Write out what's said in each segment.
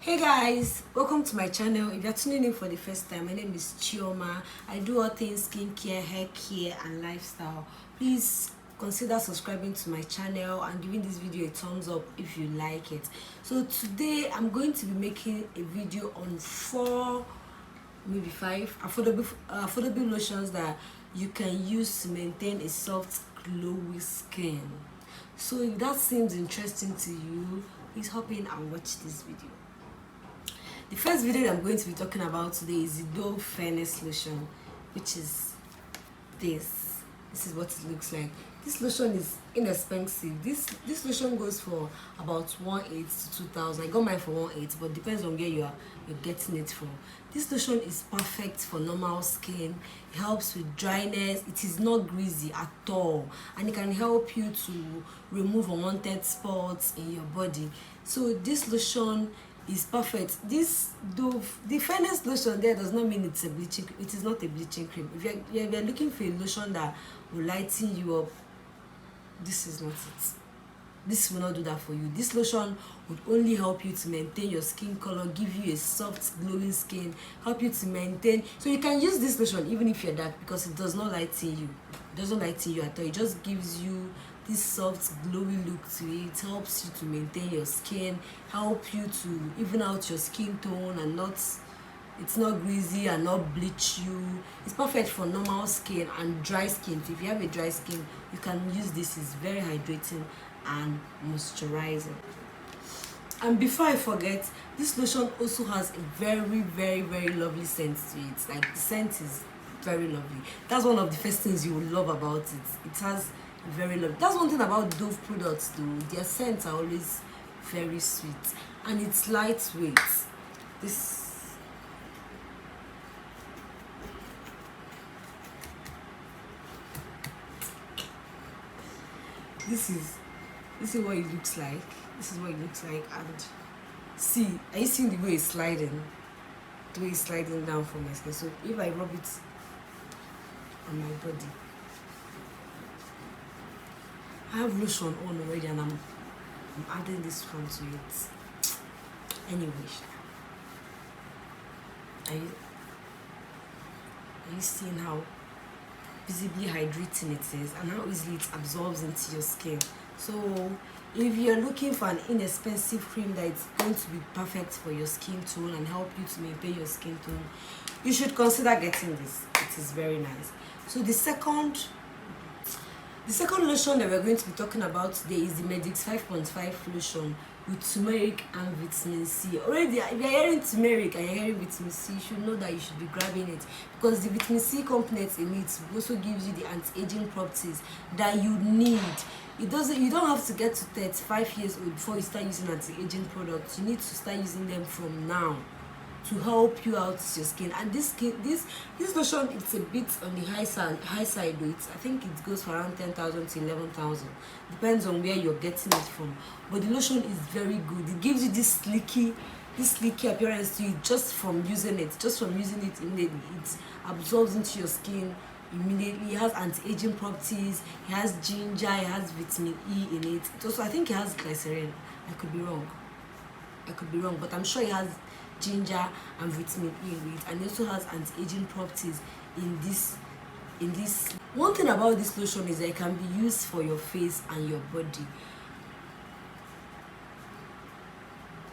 Hey guys, welcome to my channel. If you're tuning in for the first time, my name is Chioma. I do all things skincare, hair care and lifestyle. Please consider subscribing to my channel and giving this video a thumbs up if you like it. So today I'm going to be making a video on 4, maybe 5 affordable lotions that you can use to maintain a soft, glowy skin. So if that seems interesting to you, please hop in and watch this video. The first video that I'm going to be talking about today is the Dove Fairness Lotion, which is this. This is what it looks like. This lotion is inexpensive. This lotion goes for about 1,800 to 2,000. I got mine for 1,800, but depends on where you're getting it from. This lotion is perfect for normal skin. It helps with dryness. It is not greasy at all, and it can help you to remove unwanted spots in your body. So this lotion is perfect. This Dove, the Fairness lotion there does not mean it's a bleaching. It is not a bleaching cream. If you're looking for a lotion that will lighten you up, this is not it. This will not do that for you. This lotion would only help you to maintain your skin color, give you a soft, glowing skin, help you to maintain. So you can use this lotion even if you're dark, because it does not lighten you. It doesn't lighten you at all. It just gives you this soft, glowy look to it. It helps you to maintain your skin, help you to even out your skin tone, and it's not greasy and not bleach you. It's perfect for normal skin and dry skin. So if you have a dry skin, you can use this. It's very hydrating and moisturizing. And before I forget, this lotion also has a very, very, very lovely scent to it. Like, the scent is very lovely. That's one of the first things you will love about it. It has very lovely. That's one thing about Dove products though. Their scents are always very sweet, and it's lightweight. This is what it looks like. This is what it looks like. And see, are you seeing the way it's sliding? The way it's sliding down from my skin. So if I rub it on my body, I have lotion on already, and I'm adding this one to it. Anyway, are you seeing how visibly hydrating it is and how easily it absorbs into your skin? So if you're looking for an inexpensive cream that is going to be perfect for your skin tone and help you to maintain your skin tone, you should consider getting this. It is very nice. So the second lotion that we're going to be talking about today is the Medix 5.5 lotion with turmeric and vitamin C. Already, if you're hearing turmeric and you're hearing vitamin C, you should know that you should be grabbing it, because the vitamin C component in it also gives you the anti-aging properties that you need. You don't have to get to 35 years old before you start using anti-aging products. You need to start using them from now to help you out with your skin. And this lotion, it's a bit on the high side though. I think it goes for around 10,000 to 11,000, depends on where you're getting it from. But the lotion is very good. It gives you this slicky appearance to it just from using it. Immediately, it absorbs into your skin immediately. It has anti-aging properties. It has ginger. It has vitamin E in it. It also, I think it has glycerin. I could be wrong, but I'm sure it has ginger and vitamin E in it, and it also has anti-aging properties in this. One thing about this lotion is that it can be used for your face and your body.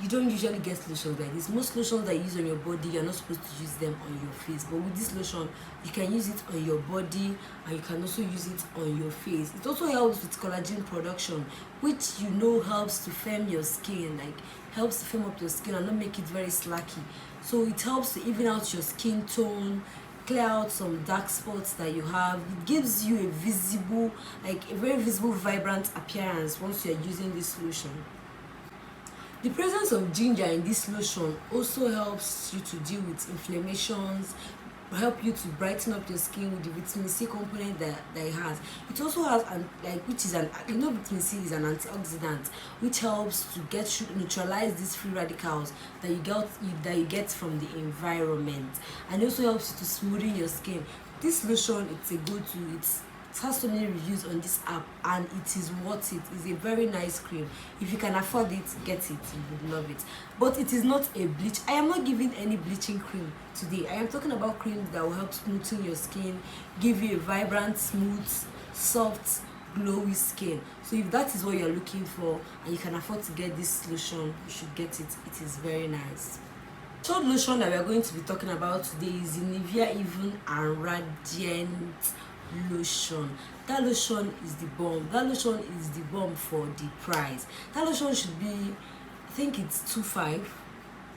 You don't usually get lotions like this. Most lotions that you use on your body, you're not supposed to use them on your face, but with this lotion you can use it on your body and you can also use it on your face. It also helps with collagen production, which helps to firm your skin, like helps to firm up your skin and not make it very slacky. So it helps to even out your skin tone, clear out some dark spots that you have. It gives you a very visible, vibrant appearance once you're using this lotion. The presence of ginger in this lotion also helps you to deal with inflammations, help you to brighten up your skin with the vitamin C component that it has. It also has vitamin C is an antioxidant, which helps to neutralize these free radicals that you get from the environment, and it also helps you to smoothen your skin. This lotion, it's a go-to. It has so many reviews on this app, and it is worth it. It's a very nice cream. If you can afford it, get it. You would love it. But it is not a bleach. I am not giving any bleaching cream today. I am talking about creams that will help smoothen your skin, give you a vibrant, smooth, soft, glowy skin. So if that is what you're looking for and you can afford to get this lotion, you should get it. It is very nice. The third lotion that we are going to be talking about today is the Nivea Even and Radiant lotion. That lotion is the bomb. That lotion is the bomb for the price. That lotion should be, I think it's 25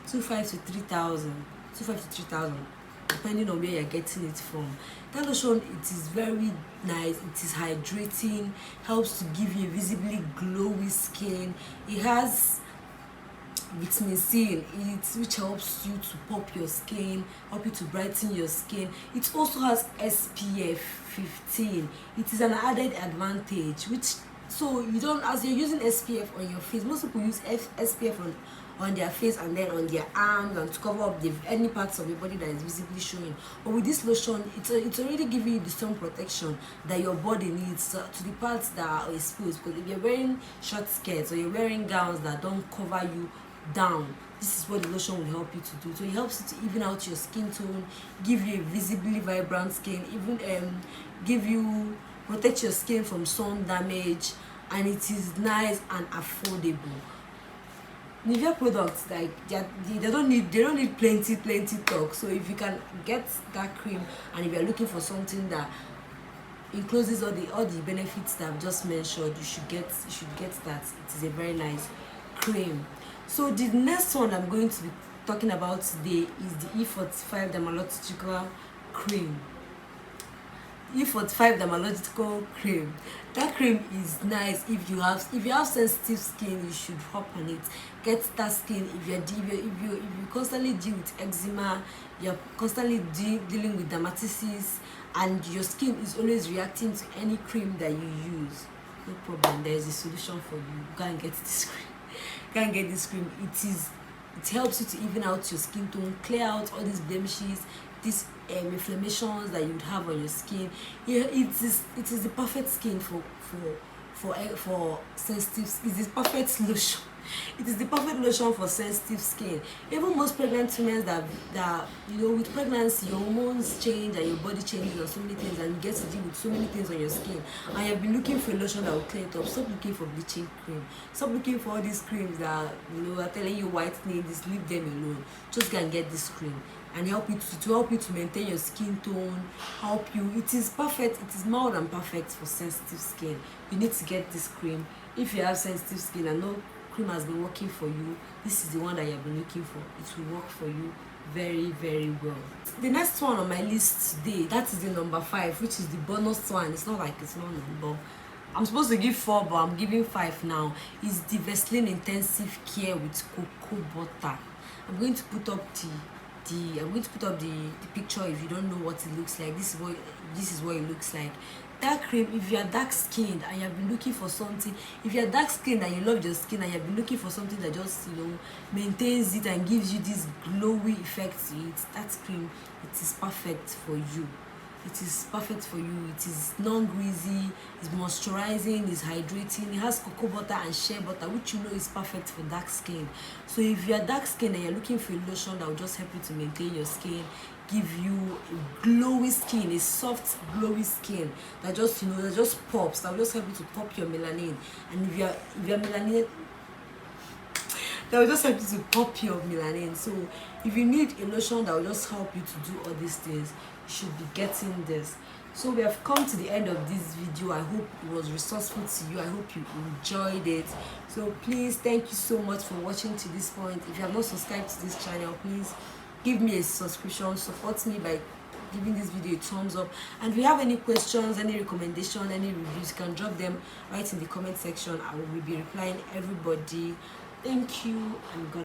to 3,000, 25 to 3,000, depending on where you're getting it from. That lotion, it is very nice. It is hydrating, helps to give you a visibly glowy skin. It has vitamin C in it, which helps you to pop your skin, help you to brighten your skin. It also has SPF 15. It is an added advantage, which, so you don't, as you're using SPF on your face, most people use SPF on their face and then on their arms and to cover up any parts of your body that is visibly showing. But with this lotion, it's already giving you the sun protection that your body needs to the parts that are exposed. Because if you're wearing short skirts or you're wearing gowns that don't cover you down, this is what the lotion will help you to do. So it helps you to even out your skin tone, give you a visibly vibrant skin, even protect your skin from sun damage, and it is nice and affordable. Nivea products, like they don't need plenty talk. So if you can get that cream, and if you're looking for something that encloses all the benefits that I've just mentioned, you should get that. It is a very nice cream. So the next one I'm going to be talking about today is the E45 dermatological cream. E45 dermatological cream. That cream is nice. If you have sensitive skin, you should hop on it. Get that skin. If you constantly deal with eczema, you're constantly dealing with dermatitis, and your skin is always reacting to any cream that you use, no problem. There is a solution for you. Go and get this cream. Go and get this cream. It helps you to even out your skin tone, clear out all these blemishes, these inflammations that you would have on your skin. Yeah, it is the perfect skin for sensitive. It is perfect lotion. It is the perfect lotion for sensitive skin. Even most pregnant women that with pregnancy, your hormones change and your body changes and so many things, and you get to deal with so many things on your skin, and you've been looking for a lotion that will clear it up. Stop looking for bleaching cream. Stop looking for all these creams that are telling you whitening. Just leave them alone. Just go and get this cream and help you to maintain your skin tone. Help you. It is perfect. It is more than perfect for sensitive skin. You need to get this cream. If you have sensitive skin and no cream has been working for you, this is the one that you have been looking for. It will work for you very, very well. The next one on my list today, that is the number 5, which is the bonus one. It's not like it's not number. I'm supposed to give 4, but I'm giving 5 now. Is the Vaseline Intensive Care with Cocoa Butter. I'm going to put up the picture. If you don't know what it looks like, this is what it looks like. That cream, if you are dark skinned and you have been looking for something, if you are dark skinned and you love your skin and you have been looking for something that just maintains it and gives you this glowy effect to it, that cream, it is perfect for you. It is perfect for you. It is non-greasy, it's moisturizing, it's hydrating. It has cocoa butter and shea butter, which is perfect for dark skin. So if you are dark skinned and you're looking for a lotion that will just help you to maintain your skin, give you a glowy skin, a soft glowy skin that just that just pops, that will just help you to pop your melanin. And if you're melanin, that will just help you to pop your melanin. So if you need a lotion that will just help you to do all these things, you should be getting this. So we have come to the end of this video. I hope it was resourceful to you. I hope you enjoyed it. So please, thank you so much for watching to this point. If you have not subscribed to this channel, please give me a subscription. Support me by giving this video a thumbs up. And if you have any questions, any recommendation, any reviews, you can drop them right in the comment section. I will be replying everybody. Thank you, and God